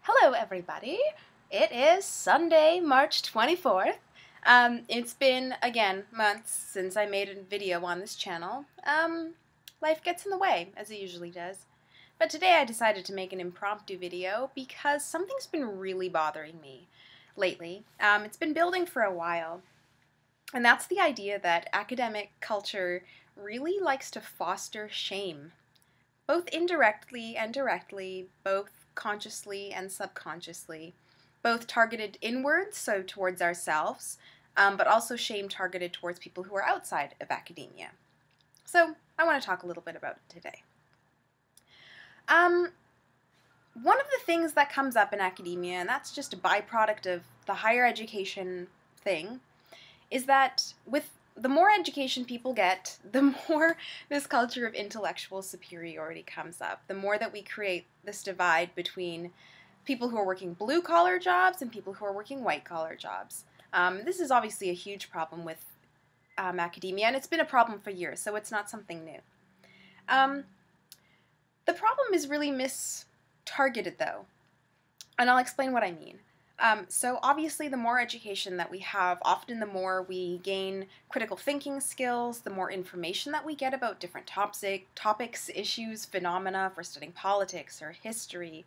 Hello everybody! It is Sunday, March 24th. It's been, again, months since I made a video on this channel. Life gets in the way, as it usually does. But today I decided to make an impromptu video because something's been really bothering me lately. It's been building for a while, and that's the idea that academic culture really likes to foster shame, both indirectly and directly, both consciously and subconsciously, both targeted inwards, so towards ourselves, but also shame targeted towards people who are outside of academia. So I want to talk a little bit about it today. One of the things that comes up in academia, and that's just a byproduct of the higher education thing, is that with the more education people get, the more this culture of intellectual superiority comes up. The more that we create this divide between people who are working blue-collar jobs and people who are working white-collar jobs. This is obviously a huge problem with academia, and it's been a problem for years, so it's not something new. The problem is really mistargeted, though, and I'll explain what I mean. So obviously the more education that we have, often the more we gain critical thinking skills, the more information that we get about different topics, issues, phenomena, if we're studying politics or history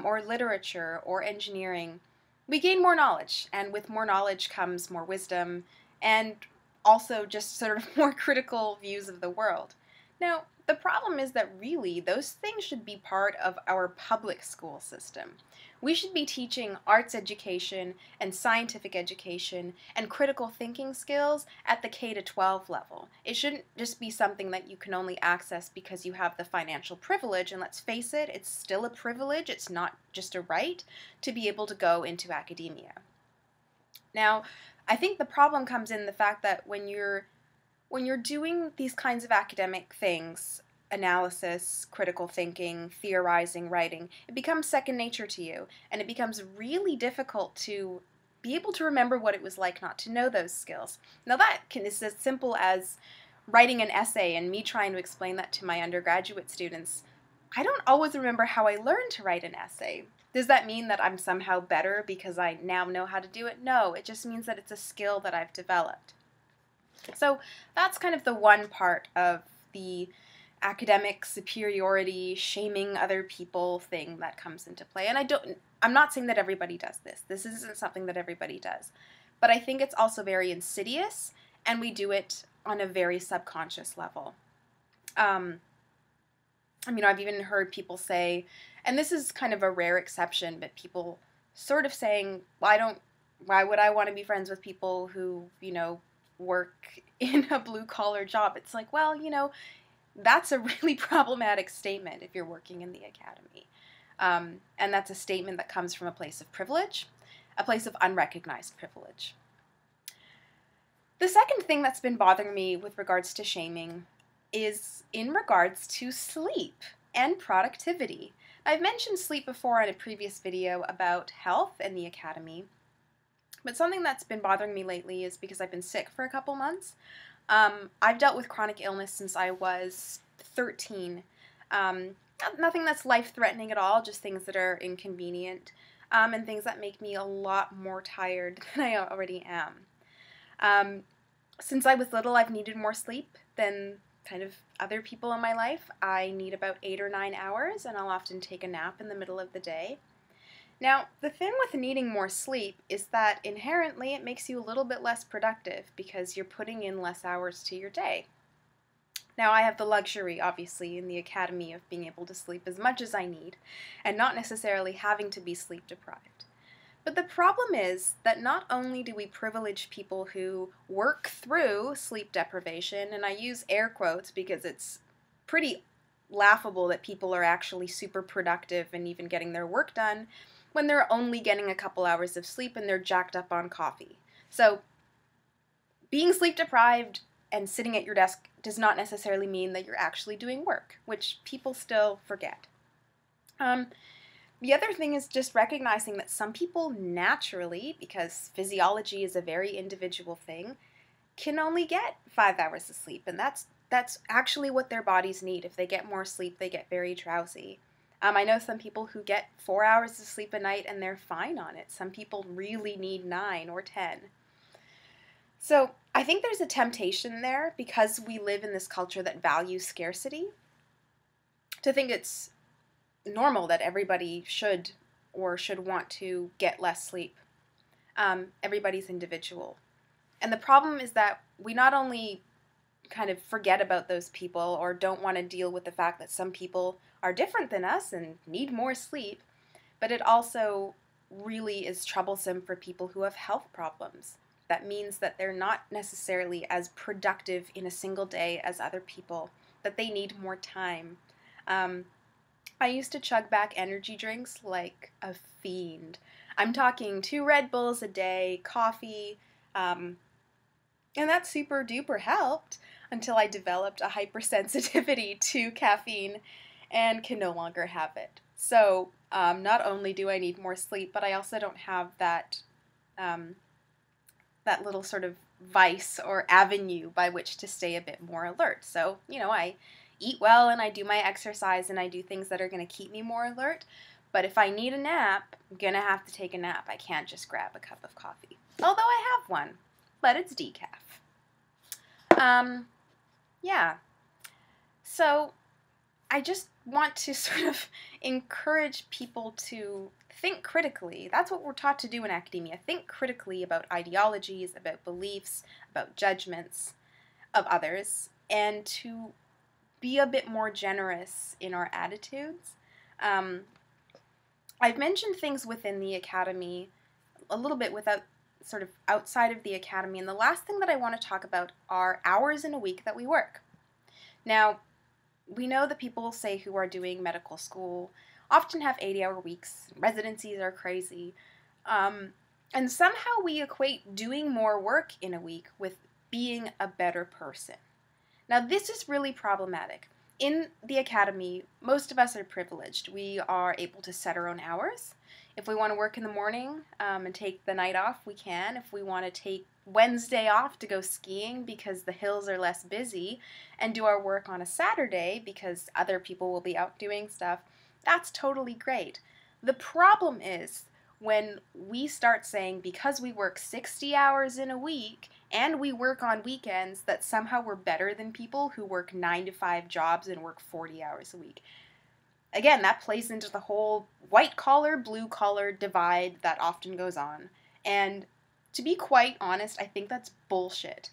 or literature or engineering. We gain more knowledge, and with more knowledge comes more wisdom and also just sort of more critical views of the world. Now, the problem is that really those things should be part of our public school system. We should be teaching arts education and scientific education and critical thinking skills at the K-12 level. It shouldn't just be something that you can only access because you have the financial privilege, and let's face it, it's still a privilege, it's not just a right to be able to go into academia. Now, I think the problem comes in the fact that when you're doing these kinds of academic things, analysis, critical thinking, theorizing, writing, it becomes second nature to you, and it becomes really difficult to be able to remember what it was like not to know those skills. Now that is as simple as writing an essay and me trying to explain that to my undergraduate students. I don't always remember how I learned to write an essay. Does that mean that I'm somehow better because I now know how to do it? No, it just means that it's a skill that I've developed. So that's kind of the one part of the academic superiority, shaming other people thing that comes into play. And I'm not saying that everybody does this. This isn't something that everybody does. But I think it's also very insidious, and we do it on a very subconscious level. I've even heard people say, and this is kind of a rare exception, but people sort of saying, why would I want to be friends with people who, work in a blue-collar job? It's like, well, that's a really problematic statement if you're working in the academy. And that's a statement that comes from a place of privilege, a place of unrecognized privilege. The second thing that's been bothering me with regards to shaming is in regards to sleep and productivity. I've mentioned sleep before in a previous video about health and the academy, but something that's been bothering me lately is because I've been sick for a couple months. I've dealt with chronic illness since I was 13. Nothing that's life-threatening at all, just things that are inconvenient, and things that make me a lot more tired than I already am. Since I was little, I've needed more sleep than kind of other people in my life. I need about 8 or 9 hours, and I'll often take a nap in the middle of the day. Now, the thing with needing more sleep is that inherently it makes you a little bit less productive because you're putting in less hours to your day. Now, I have the luxury, obviously, in the academy of being able to sleep as much as I need and not necessarily having to be sleep deprived. But the problem is that not only do we privilege people who work through sleep deprivation, and I use air quotes because it's pretty laughable that people are actually super productive and even getting their work done when they're only getting a couple hours of sleep and they're jacked up on coffee. So being sleep deprived and sitting at your desk does not necessarily mean that you're actually doing work, which people still forget. The other thing is just recognizing that some people naturally, because physiology is a very individual thing, can only get 5 hours of sleep, and that's actually what their bodies need. If they get more sleep, they get very drowsy. I know some people who get 4 hours of sleep a night and they're fine on it. Some people really need 9 or 10. So I think there's a temptation there, because we live in this culture that values scarcity, to think it's normal that everybody should want to get less sleep. Everybody's individual. And the problem is that we not only kind of forget about those people or don't want to deal with the fact that some people are different than us and need more sleep, but it also really is troublesome for people who have health problems. That means that they're not necessarily as productive in a single day as other people, that they need more time. I used to chug back energy drinks like a fiend. I'm talking 2 Red Bulls a day, coffee, and that super duper helped until I developed a hypersensitivity to caffeine and can no longer have it. So not only do I need more sleep, but I also don't have that that little sort of vice or avenue by which to stay a bit more alert. So, I eat well and I do my exercise and I do things that are going to keep me more alert. But if I need a nap, I'm going to have to take a nap. I can't just grab a cup of coffee. Although I have one, but it's decaf. Yeah. So I just want to sort of encourage people to think critically. That's what we're taught to do in academia. Think critically about ideologies, about beliefs, about judgments of others, and to be a bit more generous in our attitudes. I've mentioned things within the academy a little bit without sort of outside of the academy, and the last thing that I want to talk about are hours in a week that we work. Now, we know that people, say, who are doing medical school often have 80-hour weeks. Residencies are crazy. And somehow we equate doing more work in a week with being a better person. Now, this is really problematic. In the academy, most of us are privileged. We are able to set our own hours. If we want to work in the morning and take the night off, we can. If we want to take Wednesday off to go skiing because the hills are less busy and do our work on a Saturday because other people will be out doing stuff, that's totally great. The problem is when we start saying because we work 60 hours in a week and we work on weekends that somehow we're better than people who work 9-to-5 jobs and work 40 hours a week. Again, that plays into the whole white-collar, blue-collar divide that often goes on. And to be quite honest, I think that's bullshit.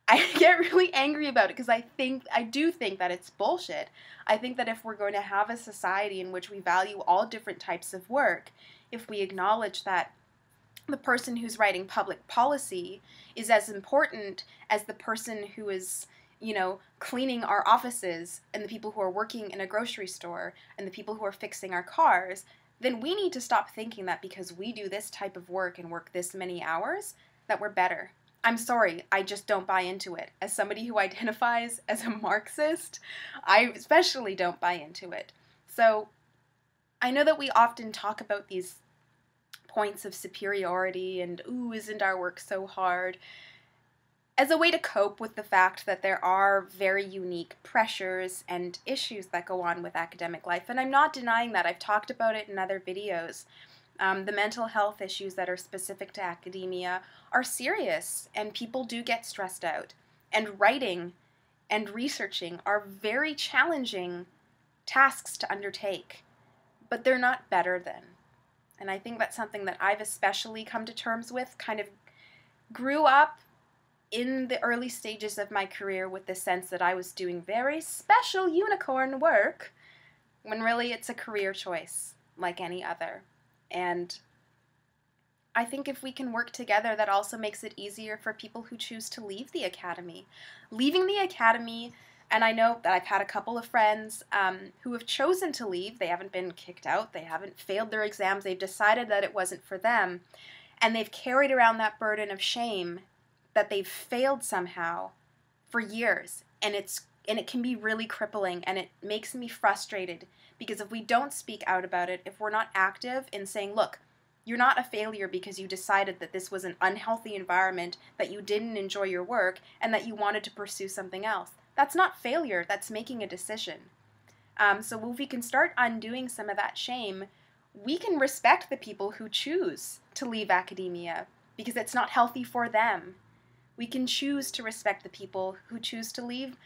I get really angry about it because I do think that it's bullshit. I think that if we're going to have a society in which we value all different types of work, if we acknowledge that the person who's writing public policy is as important as the person who is, cleaning our offices and the people who are working in a grocery store and the people who are fixing our cars, then we need to stop thinking that because we do this type of work and work this many hours, that we're better. I'm sorry, I just don't buy into it. As somebody who identifies as a Marxist, I especially don't buy into it. So I know that we often talk about these points of superiority and, ooh, isn't our work so hard, as a way to cope with the fact that there are very unique pressures and issues that go on with academic life. And I'm not denying that. I've talked about it in other videos. The mental health issues that are specific to academia are serious, and people do get stressed out. And writing and researching are very challenging tasks to undertake, but they're not better than. And I think that's something that I've especially come to terms with, kind of grew up in the early stages of my career with the sense that I was doing very special unicorn work, when really it's a career choice like any other. And I think if we can work together, that also makes it easier for people who choose to leave the academy. Leaving the academy, and I know that I've had a couple of friends who have chosen to leave. They haven't been kicked out. They haven't failed their exams. They've decided that it wasn't for them. And they've carried around that burden of shame that they've failed somehow for years. And it can be really crippling, and it makes me frustrated because if we don't speak out about it, if we're not active in saying, look, you're not a failure because you decided that this was an unhealthy environment, that you didn't enjoy your work, and that you wanted to pursue something else. That's not failure, that's making a decision. So if we can start undoing some of that shame, we can respect the people who choose to leave academia because it's not healthy for them. We can choose to respect the people who choose to leave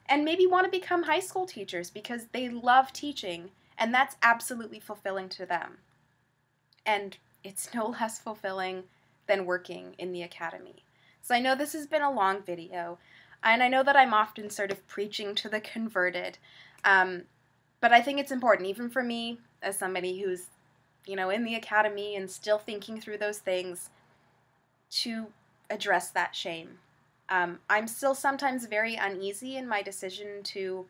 and maybe want to become high school teachers because they love teaching, and that's absolutely fulfilling to them. And it's no less fulfilling than working in the academy. So I know this has been a long video, and I know that I'm often sort of preaching to the converted, but I think it's important, even for me, as somebody who's, in the academy and still thinking through those things, to address that shame. I'm still sometimes very uneasy in my decision to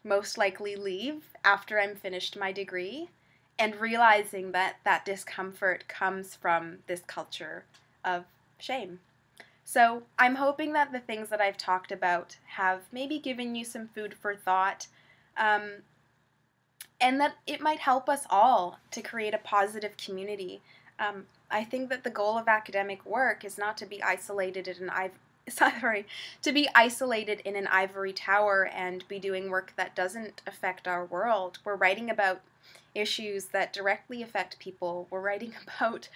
most likely leave after I'm finished my degree, and realizing that that discomfort comes from this culture of shame. So I'm hoping that the things that I've talked about have maybe given you some food for thought, and that it might help us all to create a positive community. I think that the goal of academic work is not to be isolated in an ivory tower and be doing work that doesn't affect our world. We're writing about issues that directly affect people. We're writing about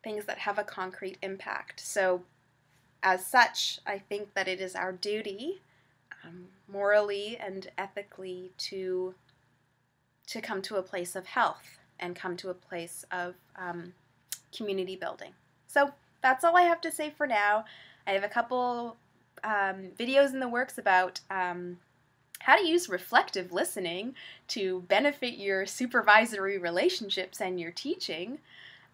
things that have a concrete impact. So as such, I think that it is our duty, morally and ethically, to come to a place of health and come to a place of community building. So that's all I have to say for now. I have a couple videos in the works about how to use reflective listening to benefit your supervisory relationships and your teaching.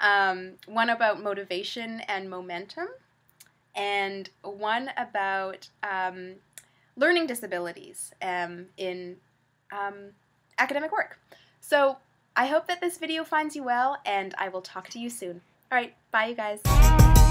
One about motivation and momentum, and one about learning disabilities in academic work. So I hope that this video finds you well, and I will talk to you soon. All right, bye you guys.